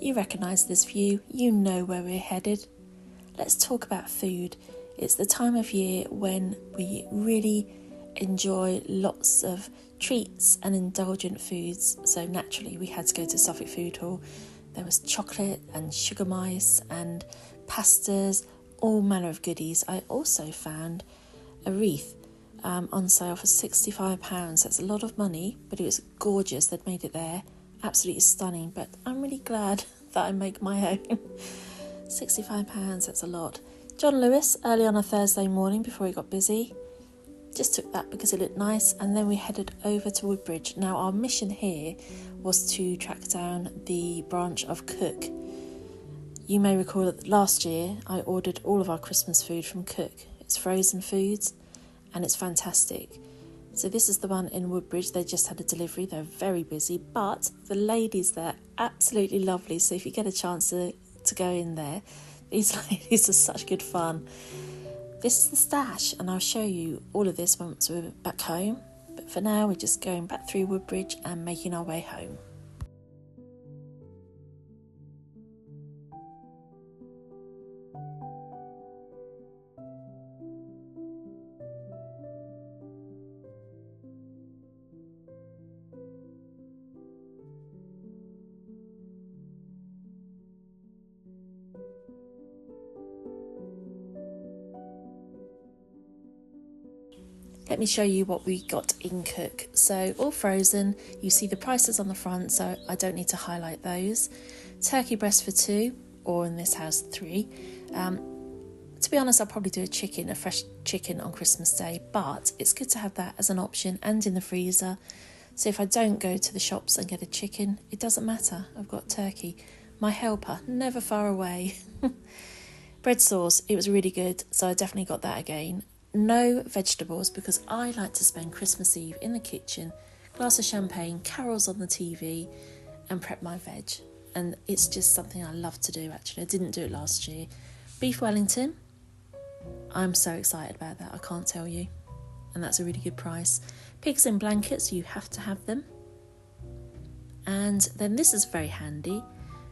you recognise this view, you know where we're headed. Let's talk about food. It's the time of year when we really enjoy lots of treats and indulgent foods. So naturally we had to go to Suffolk Food Hall. There was chocolate and sugar mice and pastas, all manner of goodies. I also found a wreath on sale for £65. That's a lot of money, but it was gorgeous. They'd made it there. Absolutely stunning, but I'm really glad that I make my own. £65, that's a lot. John Lewis, early on a Thursday morning before he got busy. Just took that because it looked nice, and then we headed over to Woodbridge. Now our mission here was to track down the branch of Cook. You may recall that last year I ordered all of our Christmas food from Cook. It's frozen foods and it's fantastic. So this is the one in Woodbridge. They just had a delivery. They're very busy, but the ladies there, absolutely lovely. So if you get a chance to go in there, these ladies are such good fun. This is the stash, and I'll show you all of this once we're back home. But for now, we're just going back through Woodbridge and making our way home. Let me show you what we got in Cook. So all frozen, you see the prices on the front, so I don't need to highlight those. Turkey breast for 2, or in this house 3. To be honest, I'll probably do a fresh chicken on Christmas Day, but it's good to have that as an option and in the freezer. So if I don't go to the shops and get a chicken, it doesn't matter. I've got turkey. My helper, never far away. Bread sauce, it was really good, so I definitely got that again. No vegetables because I like to spend Christmas Eve in the kitchen, glass of champagne, carols on the TV, and prep my veg. And it's just something I love to do, actually. I didn't do it last year. Beef Wellington, I'm so excited about that, I can't tell you. And that's a really good price. Pigs in blankets, you have to have them. And then this is very handy.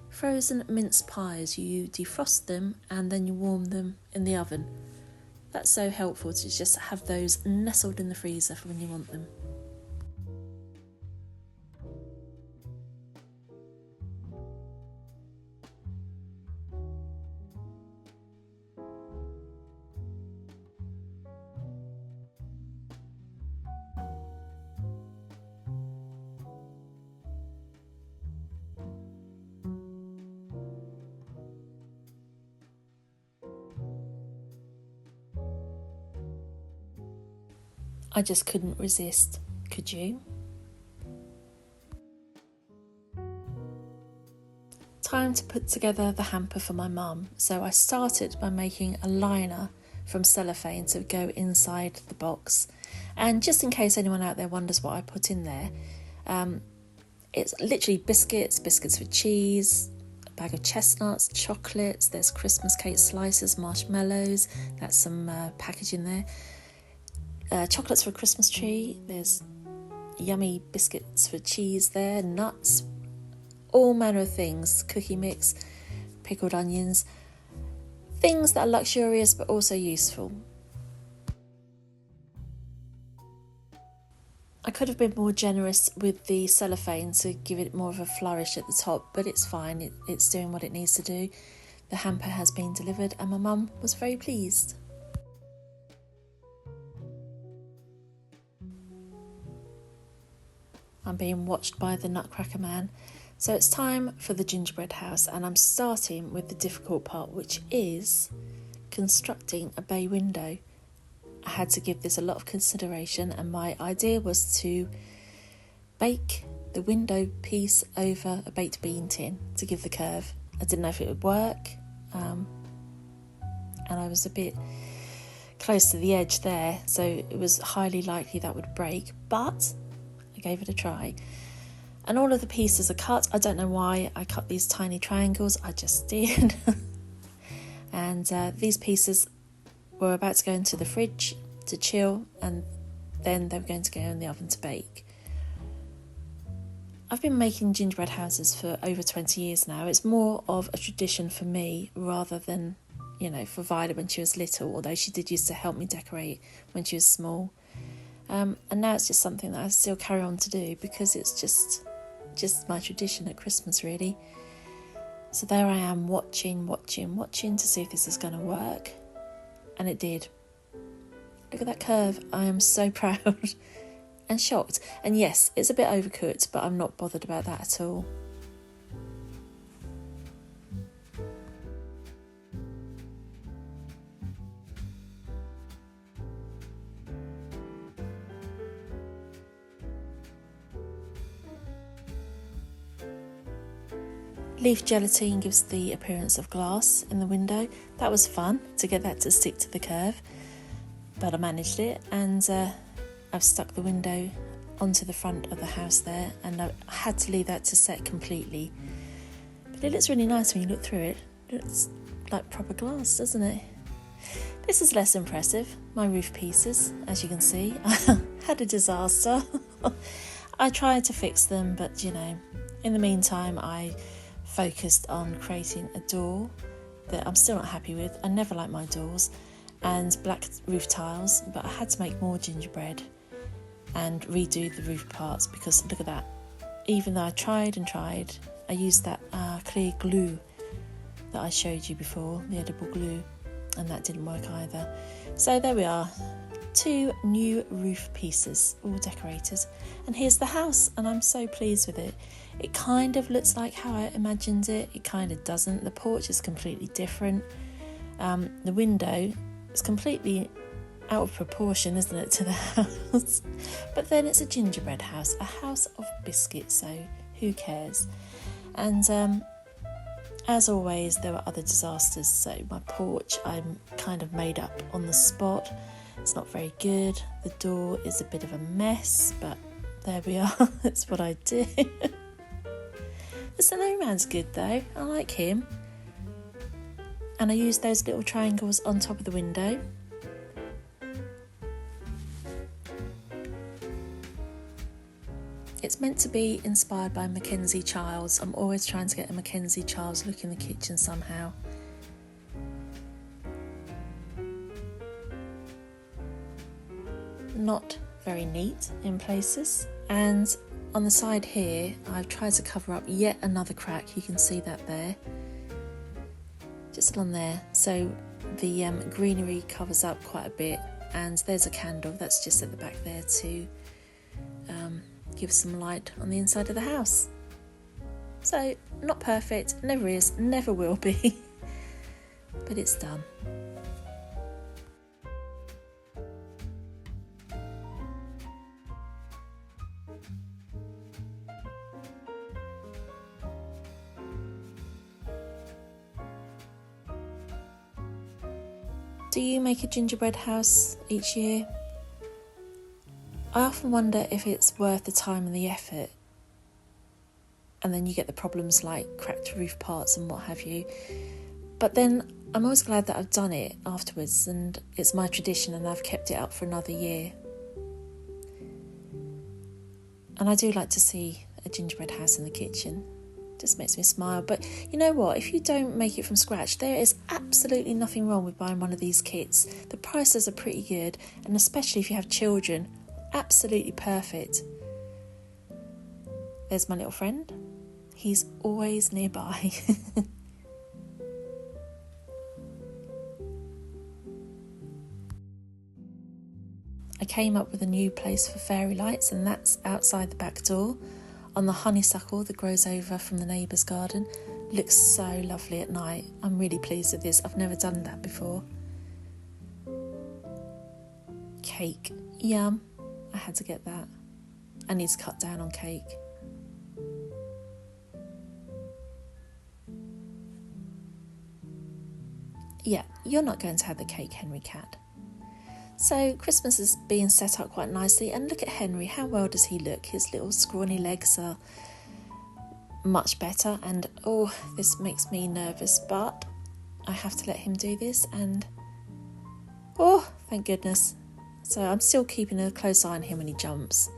Frozen mince pies, you defrost them and then you warm them in the oven. That's so helpful to just have those nestled in the freezer for when you want them. I just couldn't resist, could you? Time to put together the hamper for my mum. So I started by making a liner from cellophane to go inside the box. And just in case anyone out there wonders what I put in there, it's literally biscuits with cheese, a bag of chestnuts, chocolates, there's Christmas cake slices, marshmallows, that's some packaging there. Chocolates for a Christmas tree, there's yummy biscuits for cheese there, nuts, all manner of things, cookie mix, pickled onions, things that are luxurious but also useful. I could have been more generous with the cellophane to give it more of a flourish at the top, but it's fine, it's doing what it needs to do. The hamper has been delivered and my mum was very pleased. I'm being watched by the Nutcracker Man. So it's time for the Gingerbread House, and I'm starting with the difficult part, which is constructing a bay window. I had to give this a lot of consideration, and my idea was to bake the window piece over a baked bean tin to give the curve. I didn't know if it would work, and I was a bit close to the edge there, so it was highly likely that would break, but I gave it a try. And all of the pieces are cut. I don't know why I cut these tiny triangles, I just did. And these pieces were about to go into the fridge to chill, and then they were going to go in the oven to bake. I've been making gingerbread houses for over 20 years now. It's more of a tradition for me rather than, for Violet when she was little, although she did used to help me decorate when she was small. And now it's just something that I still carry on to do because it's just my tradition at Christmas, really. So there I am watching to see if this is going to work. And it did. Look at that curve. I am so proud and shocked. And yes, it's a bit overcooked, but I'm not bothered about that at all. Leaf gelatine gives the appearance of glass in the window. That was fun to get that to stick to the curve, but I managed it, and I've stuck the window onto the front of the house there, and I had to leave that to set completely. But it looks really nice when you look through it. It looks like proper glass, doesn't it? This is less impressive. My roof pieces, as you can see, had a disaster. I tried to fix them, but in the meantime I focused on creating a door that I'm still not happy with. I never like my doors, and black roof tiles, but I had to make more gingerbread and redo the roof parts because look at that. Even though I tried, I used that clear glue that I showed you before, the edible glue, and that didn't work either. So there we are, 2 new roof pieces, all decorated. And here's the house, and I'm so pleased with it. It kind of looks like how I imagined it. It kind of doesn't. The porch is completely different. The window is completely out of proportion, isn't it, to the house? But then it's a gingerbread house, a house of biscuits, so who cares? And as always, there were other disasters. So my porch, I'm kind of made up on the spot. It's not very good. The door is a bit of a mess, but there we are. That's what I do. The snowman's good though. I like him. And I used those little triangles on top of the window. It's meant to be inspired by Mackenzie Childs. I'm always trying to get a Mackenzie Childs look in the kitchen somehow. Not very neat in places, and on the side here I've tried to cover up yet another crack. You can see that there, just on there, so the greenery covers up quite a bit, and there's a candle that's just at the back there to give some light on the inside of the house. So not perfect, never is, never will be, but it's done. Do you make a gingerbread house each year? I often wonder if it's worth the time and the effort, and then you get the problems like cracked roof parts and what have you. But then I'm always glad that I've done it afterwards, and it's my tradition and I've kept it up for another year. And I do like to see a gingerbread house in the kitchen. Just makes me smile. But you know what, if you don't make it from scratch, there is absolutely nothing wrong with buying one of these kits. The prices are pretty good, and especially if you have children, absolutely perfect. There's my little friend. He's always nearby. I came up with a new place for fairy lights, and that's outside the back door on the honeysuckle that grows over from the neighbour's garden. Looks so lovely at night. I'm really pleased with this. I've never done that before. Cake. Yum. I had to get that. I need to cut down on cake. Yeah, you're not going to have the cake, Henry Cat. So Christmas is being set up quite nicely, and look at Henry, how well does he look? His little scrawny legs are much better, and oh, this makes me nervous, but I have to let him do this, and oh, thank goodness. So I'm still keeping a close eye on him when he jumps,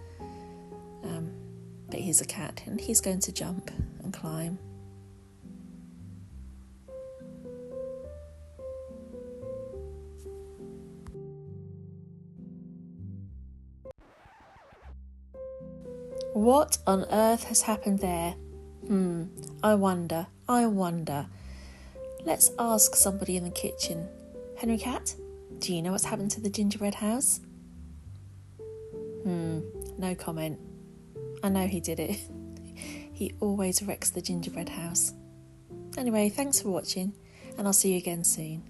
But he's a cat and he's going to jump and climb. What on earth has happened there? I wonder. Let's ask somebody in the kitchen. Henry Cat, do you know what's happened to the gingerbread house? No comment. I know he did it. He always wrecks the gingerbread house. Anyway, thanks for watching, and I'll see you again soon.